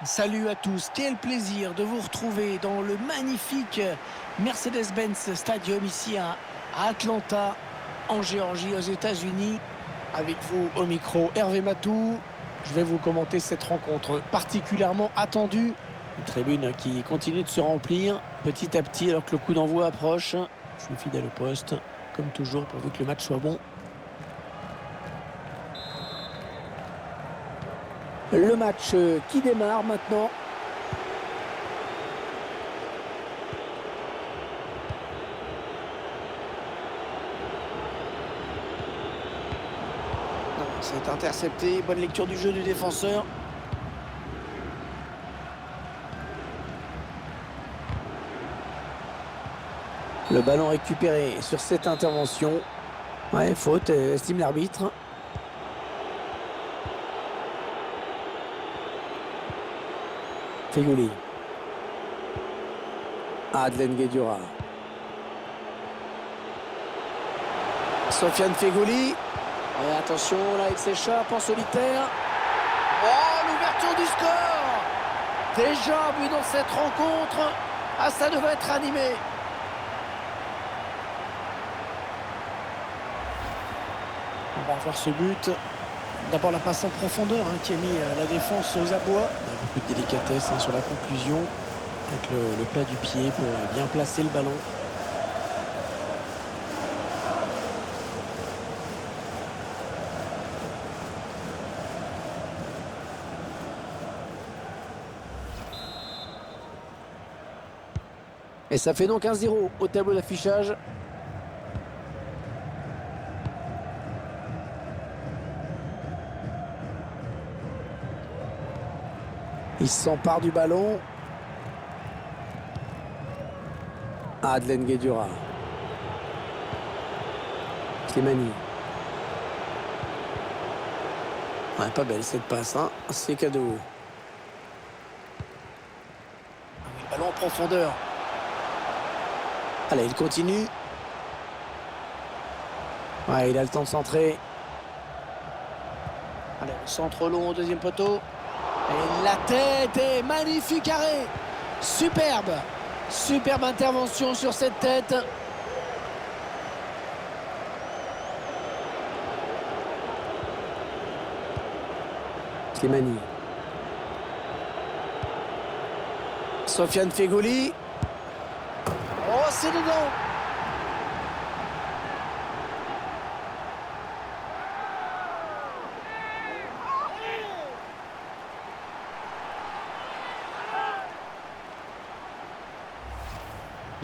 Salut à tous, quel plaisir de vous retrouver dans le magnifique Mercedes-Benz Stadium ici à Atlanta, en Géorgie, aux États-Unis. Avec vous au micro, Hervé Matou. Je vais vous commenter cette rencontre particulièrement attendue. Une tribune qui continue de se remplir petit à petit alors que le coup d'envoi approche. Je suis fidèle au poste, comme toujours, pourvu que le match soit bon. Le match qui démarre maintenant. C'est intercepté, bonne lecture du jeu du défenseur. Le ballon récupéré sur cette intervention. Ouais, faute, estime l'arbitre. Feghouli. Adlen Guedioura. Sofiane Feghouli. Et attention, là, il s'échappe en solitaire. Oh, l'ouverture du score! Déjà vu dans cette rencontre. Ah, ça devait être animé. On va voir ce but. D'abord la passe en profondeur qui a mis la défense aux abois. Beaucoup de délicatesse sur la conclusion. Avec le plat du pied pour bien placer le ballon. Et ça fait donc 1-0 au tableau d'affichage. Il s'empare du ballon. Adlen Guedioura. Slimani. Ouais, pas belle cette passe, c'est cadeau. Le ballon en profondeur. Allez, il continue. Ouais, il a le temps de centrer. Allez, le centre long au deuxième poteau. Et la tête est magnifique arrêt. Superbe. Superbe intervention sur cette tête. Slimani. Sofiane Feghouli. Oh, c'est dedans.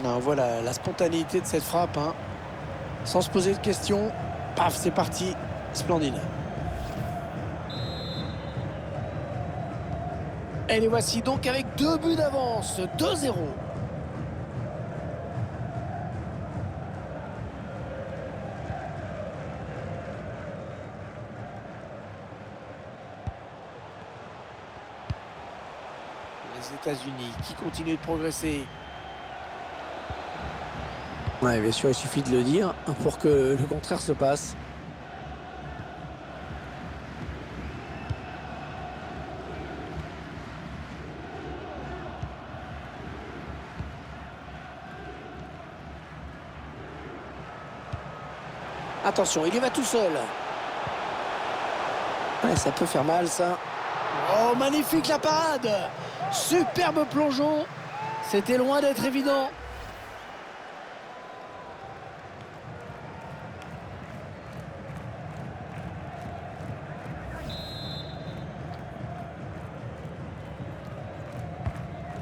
Non, voilà la spontanéité de cette frappe. Sans se poser de questions. Paf, c'est parti. Splendide. Et les voici donc avec 2 buts d'avance. 2-0. Les États-Unis qui continuent de progresser. Ouais, bien sûr, il suffit de le dire pour que le contraire se passe. Attention, il y va tout seul. Ouais, ça peut faire mal, ça. Oh, magnifique la parade! Superbe plongeon. C'était loin d'être évident.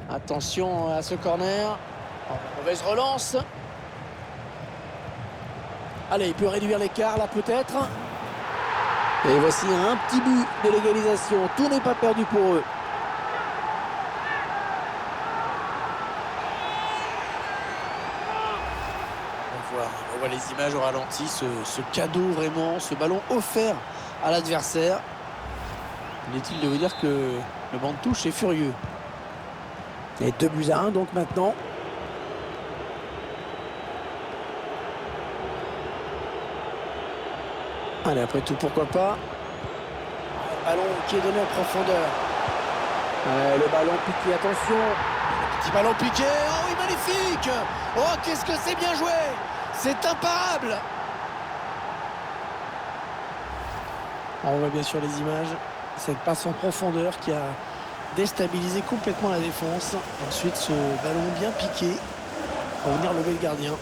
Attention à ce corner. Oh, mauvaise relance. Allez, il peut réduire l'écart là peut-être. Et voici un petit but de l'égalisation. Tout n'est pas perdu pour eux. On voit les images au ralenti. Ce cadeau vraiment, ce ballon offert à l'adversaire. Inutile de vous dire que le banc de touche est furieux. Et 2-1 donc maintenant. Allez, après tout, pourquoi pas. Ballon qui est donné en profondeur. Le ballon piqué, attention. Petit ballon piqué. Oh oui, magnifique. Oh, qu'est-ce que c'est bien joué. C'est imparable. On voit bien sûr les images. Cette passe en profondeur qui a déstabilisé complètement la défense. Ensuite, ce ballon bien piqué pour venir lever le gardien.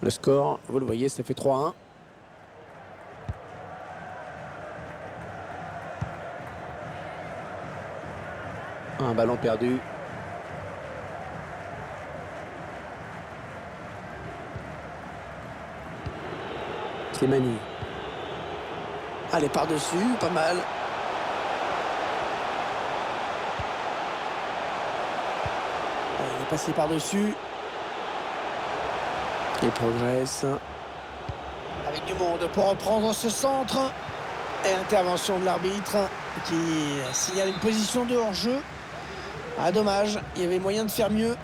Le score, vous le voyez, ça fait 3-1. Un ballon perdu. Slimani. Allez, par-dessus, pas mal. Il est passé par-dessus. Il progresse. Avec du monde pour reprendre ce centre. Et intervention de l'arbitre qui signale une position de hors-jeu. Ah, dommage, il y avait moyen de faire mieux.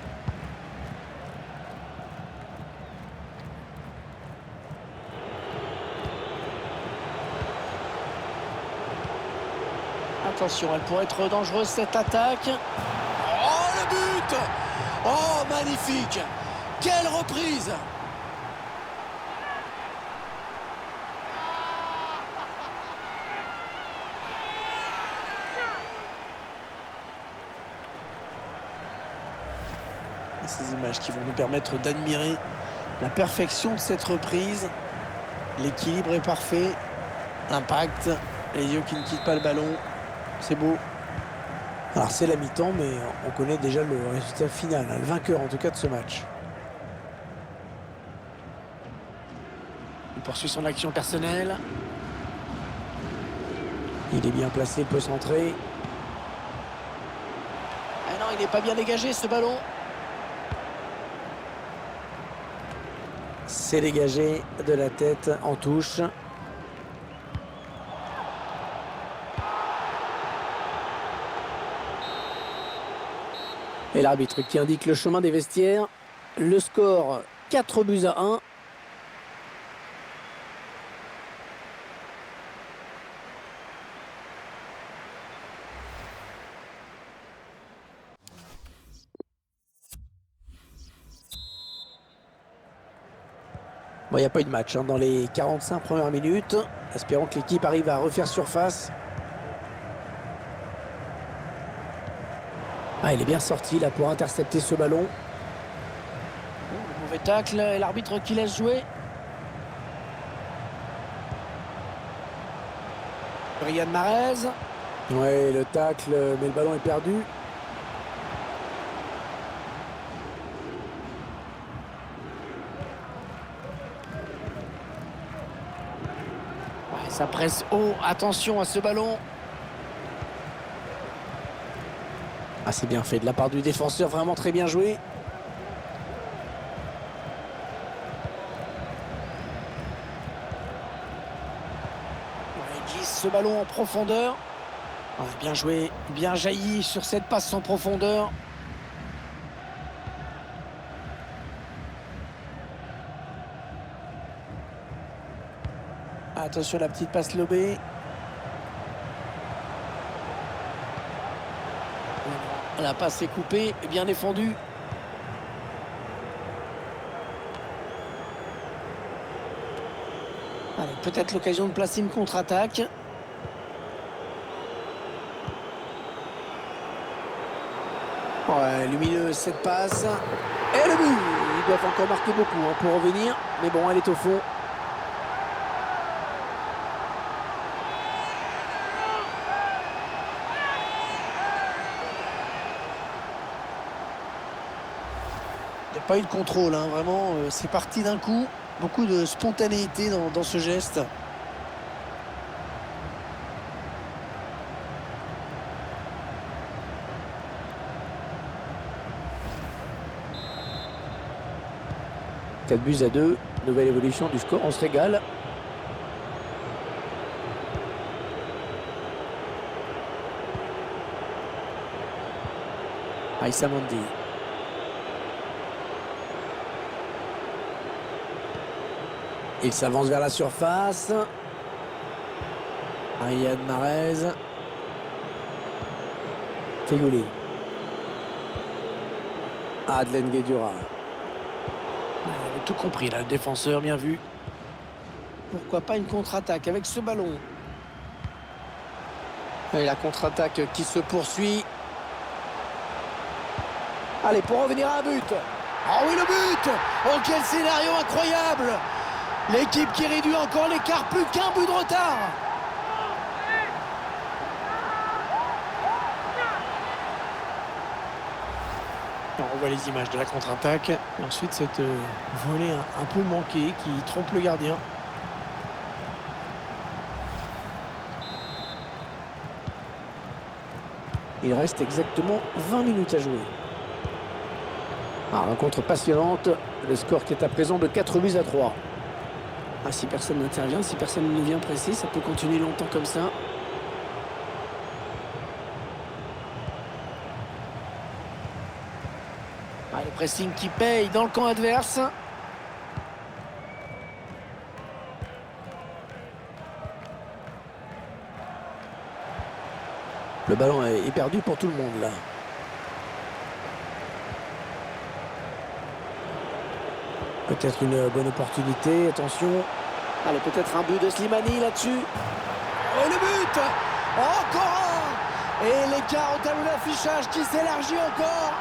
Attention, elle pourrait être dangereuse cette attaque. Oh, le but! Oh, magnifique! Quelle reprise! Et ces images qui vont nous permettre d'admirer la perfection de cette reprise. L'équilibre est parfait. Impact. Les yeux qui ne quittent pas le ballon. C'est beau. Alors c'est la mi-temps, mais on connaît déjà le résultat final, hein, le vainqueur en tout cas de ce match. Il poursuit son action personnelle. Il est bien placé, il peut centrer. Ah non, il n'est pas bien dégagé ce ballon. C'est dégagé de la tête en touche. Et l'arbitre qui indique le chemin des vestiaires. Le score 4-1. Bon, il n'y a pas eu de match hein, dans les 45 premières minutes. Espérons que l'équipe arrive à refaire surface. Ah, il est bien sorti là pour intercepter ce ballon. Mauvais tacle et l'arbitre qui laisse jouer. Riyad Mahrez. Ouais, le tacle, mais le ballon est perdu. Ouais, ça presse haut. Attention à ce ballon. Ah, c'est bien fait de la part du défenseur, vraiment très bien joué. Il glisse ce ballon en profondeur. Ouais, bien joué, bien jailli sur cette passe en profondeur. Attention à la petite passe lobée. La passe est coupée, bien défendue. Allez, peut-être l'occasion de placer une contre-attaque. Ouais, lumineuse cette passe. Et le but! Ils doivent encore marquer beaucoup hein, pour revenir. Mais bon, elle est au fond. Il n'y a pas eu de contrôle, hein, vraiment, c'est parti d'un coup. Beaucoup de spontanéité dans ce geste. Quatre buts à 2. Nouvelle évolution du score, on se régale. Aïssa Mandi. Il s'avance vers la surface. Riyad Mahrez. Feghouli. Adlen Guedioura. Il avait tout compris là, le défenseur, bien vu. Pourquoi pas une contre-attaque avec ce ballon? Et la contre-attaque qui se poursuit. Allez, pour revenir à un but. Ah oui, le but! Oh, quel scénario incroyable! L'équipe qui réduit encore l'écart, plus qu'un but de retard. On revoit les images de la contre-attaque. Et ensuite, cette volée un peu manquée qui trompe le gardien. Il reste exactement 20 minutes à jouer. Rencontre passionnante. Le score qui est à présent de 4-3. Si personne n'intervient, si personne ne vient presser, ça peut continuer longtemps comme ça. Le pressing qui paye dans le camp adverse. Le ballon est perdu pour tout le monde là. Peut-être une bonne opportunité, attention. Allez, peut-être un but de Slimani là-dessus. Oh, le but! Encore un! Et l'écart au tableau d'affichage qui s'élargit encore.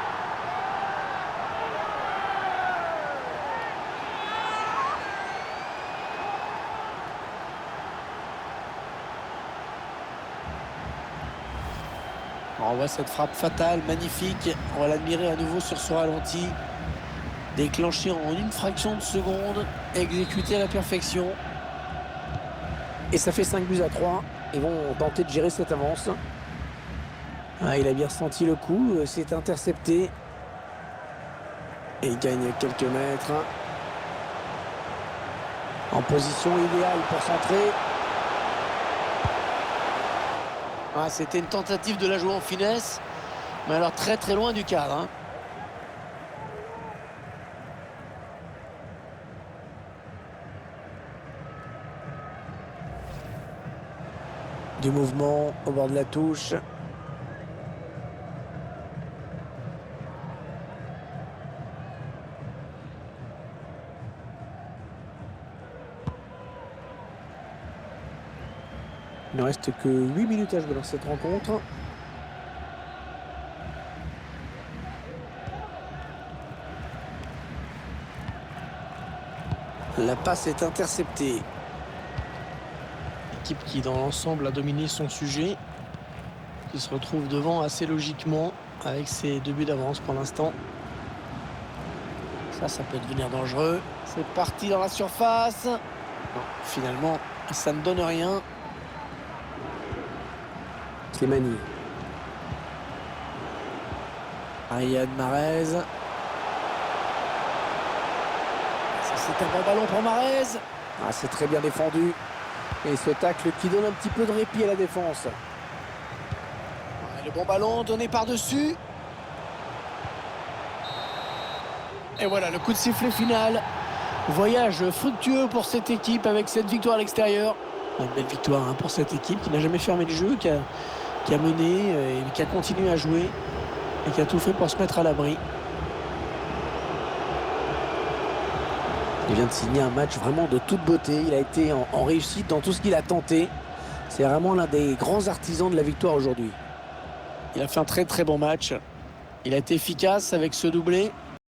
On voit cette frappe fatale, magnifique. On va l'admirer à nouveau sur ce ralenti. Déclenché en une fraction de seconde, exécuté à la perfection. Et ça fait 5-3. Ils vont tenter de gérer cette avance. Il a bien ressenti le coup, c'est intercepté. Et il gagne quelques mètres. En position idéale pour centrer. C'était une tentative de la jouer en finesse, mais alors très très loin du cadre. Du mouvement au bord de la touche. Il ne reste que 8 minutes à jouer dans cette rencontre. La passe est interceptée. Équipe qui dans l'ensemble a dominé son sujet, qui se retrouve devant assez logiquement avec ses 2 buts d'avance pour l'instant. Ça peut devenir dangereux. C'est parti dans la surface. Non, finalement, ça ne donne rien. Slimani. Riyad Mahrez. C'est un bon ballon pour Mahrez. C'est très bien défendu. Et ce tacle qui donne un petit peu de répit à la défense. Le bon ballon donné par-dessus. Et voilà le coup de sifflet final. Voyage fructueux pour cette équipe avec cette victoire à l'extérieur. Une belle victoire pour cette équipe qui n'a jamais fermé le jeu, qui a mené et qui a continué à jouer et qui a tout fait pour se mettre à l'abri. Il vient de signer un match vraiment de toute beauté. Il a été en réussite dans tout ce qu'il a tenté. C'est vraiment l'un des grands artisans de la victoire aujourd'hui. Il a fait un très très bon match. Il a été efficace avec ce doublé.